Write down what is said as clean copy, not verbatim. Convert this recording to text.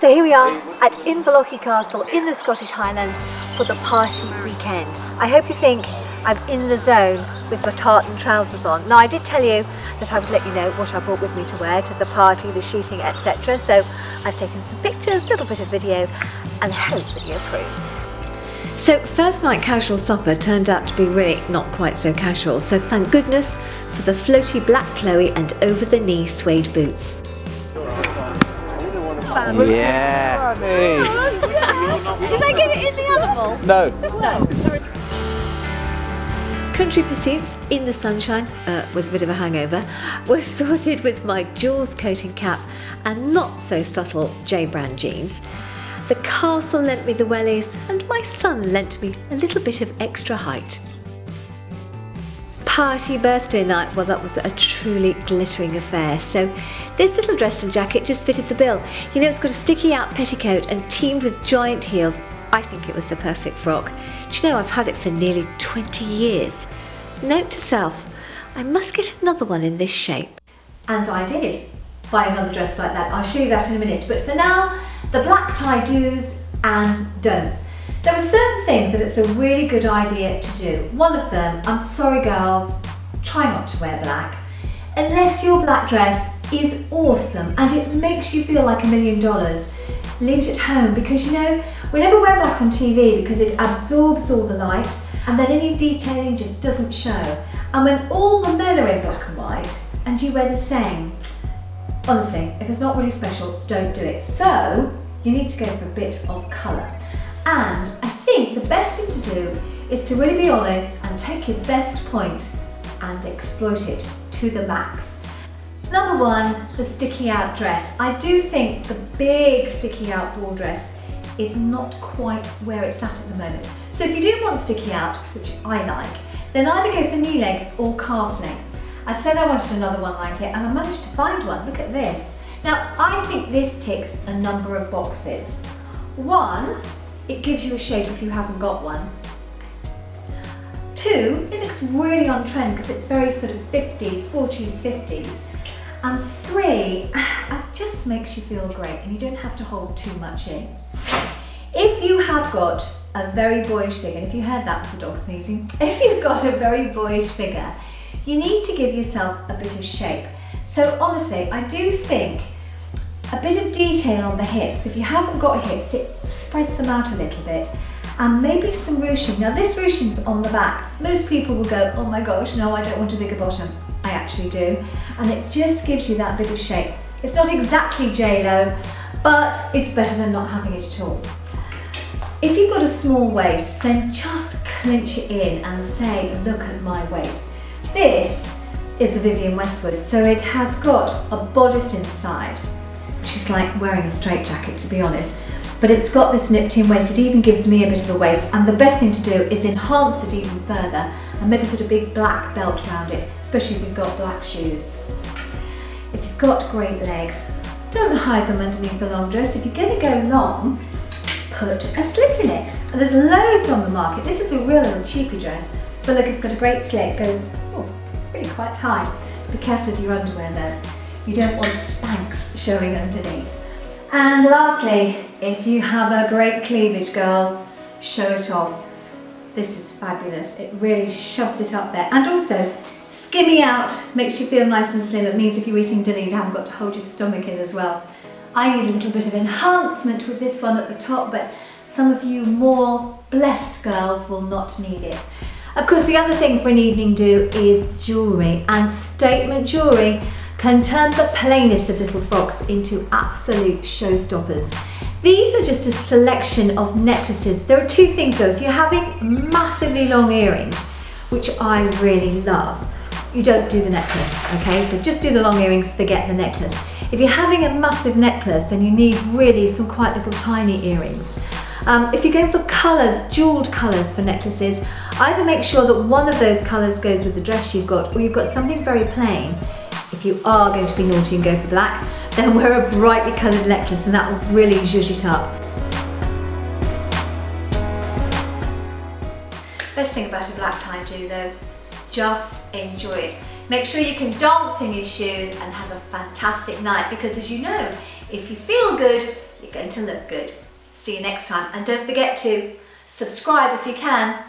So here we are at Inverlochy Castle in the Scottish Highlands for the party weekend. I hope you think I'm in the zone with my tartan trousers on. Now I did tell you that I would let you know what I brought with me to wear to the party, the shooting, etc. So I've taken some pictures, a little bit of video, and hope that you approve. So first night casual supper turned out to be really not quite so casual, so thank goodness for the floaty black Chloe and over the knee suede boots. Yeah. Did I get it in the other bowl? No. No. Country pursuits in the sunshine, with a bit of a hangover, were sorted with my Jaws coating cap and not so subtle J brand jeans. The castle lent me the wellies and my son lent me a little bit of extra height. Party birthday night, well that was a truly glittering affair. So this little dress and jacket just fitted the bill. You know, it's got a sticky out petticoat and teamed with giant heels. I think it was the perfect frock. Do you know, I've had it for nearly 20 years. Note to self, I must get another one in this shape. And I did buy another dress like that. I'll show you that in a minute. But for now, the black tie do's and don'ts. There are certain things that it's a really good idea to do. One of them, I'm sorry girls, try not to wear black. Unless your black dress is awesome and it makes you feel like $1 million, leave it at home, because you know, we never wear black on TV because it absorbs all the light and then any detailing just doesn't show. And when all the men are in black and white and you wear the same, honestly, if it's not really special, don't do it. So you need to go for a bit of colour. And I think the best thing to do is to really be honest and take your best point and exploit it to the max. Number one, the sticky out dress. I do think the big sticky out ball dress is not quite where it's at the moment. So if you do want sticky out, which I like, then either go for knee length or calf length. I said I wanted another one like it and I managed to find one. Look at this. Now I think this ticks a number of boxes. One, it gives you a shape if you haven't got one. Two, it looks really on trend because it's very sort of 50s, 40s, 50s. And three, it just makes you feel great and you don't have to hold too much in. If you have got a very boyish figure, and if you heard that was the dog sneezing, if you've got a very boyish figure, you need to give yourself a bit of shape. So honestly, I do think a bit of detail on the hips. If you haven't got hips, it spreads them out a little bit. And maybe some ruching. Now this ruching's on the back. Most people will go, oh my gosh, no, I don't want a bigger bottom. I actually do. And it just gives you that bit of shape. It's not exactly J-Lo, but it's better than not having it at all. If you've got a small waist, then just clinch it in and say, look at my waist. This is a Vivienne Westwood, so it has got a bodice inside, which is like wearing a straitjacket, to be honest. But it's got this nipped in waist. It even gives me a bit of a waist. And the best thing to do is enhance it even further and maybe put a big black belt around it, especially if you've got black shoes. If you've got great legs, don't hide them underneath the long dress. If you're going to go long, put a slit in it. And there's loads on the market. This is a real little cheapy dress. But look, it's got a great slit. It goes really quite high. Be careful of your underwear though. You don't want Spanx showing underneath. And lastly, if you have a great cleavage, girls, show it off. This is fabulous. It really shoves it up there. And also, skimming out makes you feel nice and slim. It means if you're eating dinner, you haven't got to hold your stomach in as well. I need a little bit of enhancement with this one at the top, but some of you more blessed girls will not need it. Of course, the other thing for an evening do is jewellery, and statement jewellery can turn the plainest of little frocks into absolute showstoppers. These are just a selection of necklaces. There are two things though. If you're having massively long earrings, which I really love, you don't do the necklace, okay? So just do the long earrings, forget the necklace. If you're having a massive necklace, then you need really some quite little tiny earrings. If you go for colours, jewelled colours for necklaces, either make sure that one of those colours goes with the dress you've got, or you've got something very plain. If you are going to be naughty and go for black, then wear a brightly coloured necklace and that will really zhuzh it up. Best thing about a black tie do though, just enjoy it. Make sure you can dance in your shoes and have a fantastic night, because as you know, if you feel good, you're going to look good. See you next time, and don't forget to subscribe if you can.